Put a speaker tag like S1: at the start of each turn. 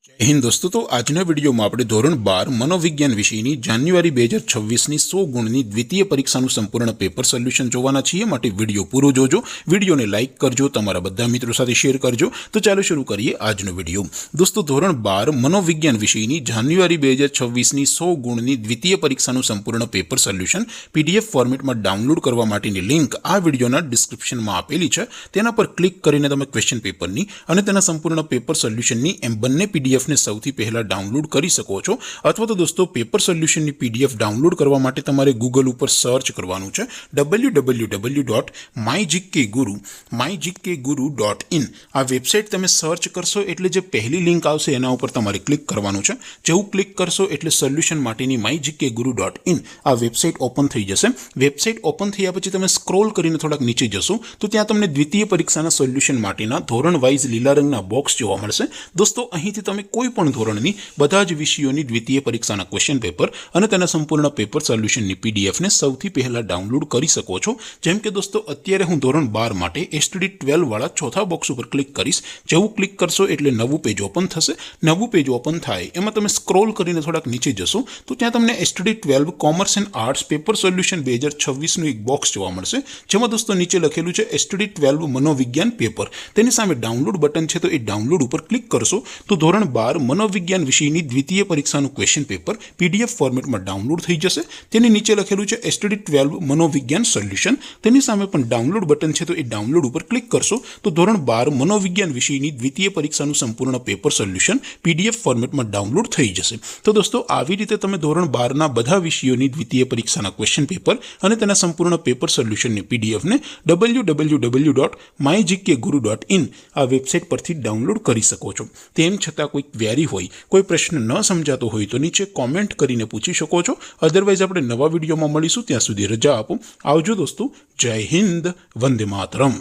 S1: जय हिंद दोस्तों। तो આજના વિડીયોમાં આપણે ધોરણ 12 મનોવિજ્ઞાન વિષયની જાન્યુઆરી 2026ની 100 ગુણની દ્વિતીય પરીક્ષાનું સંપૂર્ણ પેપર સોલ્યુશન જોવાના છીએ। માટે વિડીયો પૂરો જોજો, વિડીયોને લાઇક કરજો, તમારા બધા મિત્રો સાથે શેર કરજો। તો ચાલો શરૂ કરીએ આજનો વિડીયો। દોસ્તો ધોરણ 12 મનોવિજ્ઞાન વિષયની જાન્યુઆરી 2026ની 100 ગુણની દ્વિતીય પરીક્ષાનું સંપૂર્ણ પેપર સોલ્યુશન પીડીએફ ફોર્મેટમાં ડાઉનલોડ કરવા માટેની લિંક આ વિડીયોના ડિસ્ક્રિપ્શનમાં આપેલી છે। તેના પર ક્લિક કરીને તમે ક્વેશ્ચન પેપરની અને તેના સંપૂર્ણ પેપર સોલ્યુશનની એમ બંને પીડીએફ ने સૌથી પહેલા ડાઉનલોડ કરી શકો છો। અથવા તો દોસ્તો પેપર સોલ્યુશનની પીડીએફ ડાઉનલોડ કરવા માટે તમારે ગૂગલ ઉપર સર્ચ કરવાનું છે www.mygkguru.in। આ વેબસાઇટ તમે સર્ચ કરશો એટલે જે પહેલી લિંક આવશે એના ઉપર તમારે ક્લિક કરવાનું છે। જેવું ક્લિક કરશો એટલે સોલ્યુશન માટેની mygkguru.in આ વેબસાઇટ ઓપન થઈ જશે। વેબસાઇટ ઓપન થયા પછી તમે સ્ક્રોલ કરીને થોડાક નીચે જશો તો ત્યાં તમને દ્વિતીય પરીક્ષાના સોલ્યુશન માટેના ધોરણ વાઇઝ લીલા રંગના બોક્સ જોવા મળશે। દોસ્તો અહીંથી તમે કોઈ પણ ધોરણની બધા જ વિષયોની દ્વિતીય પરીક્ષાના ક્વેશ્ચન પેપર અને તેના સંપૂર્ણ પેપર સોલ્યુશનની પીડીએફને સૌથી પહેલા ડાઉનલોડ કરી શકો છો। જેમ કે દોસ્તો અત્યારે હું ધોરણ 12 માટે એસટીડી 12 વાળા ચોથા બોક્સ ઉપર ક્લિક કરીશ। જેવું ક્લિક કરશો એટલે નવું પેજ ઓપન થશે। નવું પેજ ઓપન થાય એમાં તમે સ્ક્રોલ કરીને થોડાક નીચે જશો તો ત્યાં તમને STD 12 commerce and arts paper solution 2026નું એક બોક્સ જોવા મળશે। જેમાં દોસ્તો નીચે લખેલું છે એસટીડી 12 મનોવિજ્ઞાન પેપર। તેની સામે ડાઉનલોડ બટન છે તો એ ડાઉનલોડ ઉપર ક્લિક કરશો તો ધોરણ 12 મનોવિજ્ઞાન વિષયની દ્વિતીય પરીક્ષાનું ક્વેશ્ચન પેપર પીડીએફ ફોર્મેટમાં ડાઉનલોડ થઈ જશે। તેની નીચે લખેલું છે એસટીડી 12 મનોવિજ્ઞાન સોલ્યુશન। તેની સામે પણ ડાઉનલોડ બટન છે તો એ ડાઉનલોડ ઉપર ક્લિક કરશો તો ધોરણ 12 મનોવિજ્ઞાન વિષયની દ્વિતીય પરીક્ષાનું સંપૂર્ણ પેપર સોલ્યુશન પીડીએફ ફોર્મેટમાં ડાઉનલોડ થઈ જશે। તો દોસ્તો આવી રીતે તમે ધોરણ 12ના બધા વિષયોની દ્વિતીય પરીક્ષાના ક્વેશ્ચન પેપર અને તેના સંપૂર્ણ પેપર સોલ્યુશનની પીડીએફને www.mygkguru.in આ વેબસાઇટ પરથી ડાઉનલોડ કરી શકો છો। તેમ છતાં કોઈ ક્વેરી હોય, કોઈ પ્રશ્ન ન સમજાતો હોય તો નીચે કોમેન્ટ કરીને પૂછી શકો છો। અધરવાઇઝ આપણે નવા વિડીયોમાં મળીશું, ત્યાં સુધી રજા આપો। આવજો દોસ્તો। જય હિન્દ, વંદે માતરમ।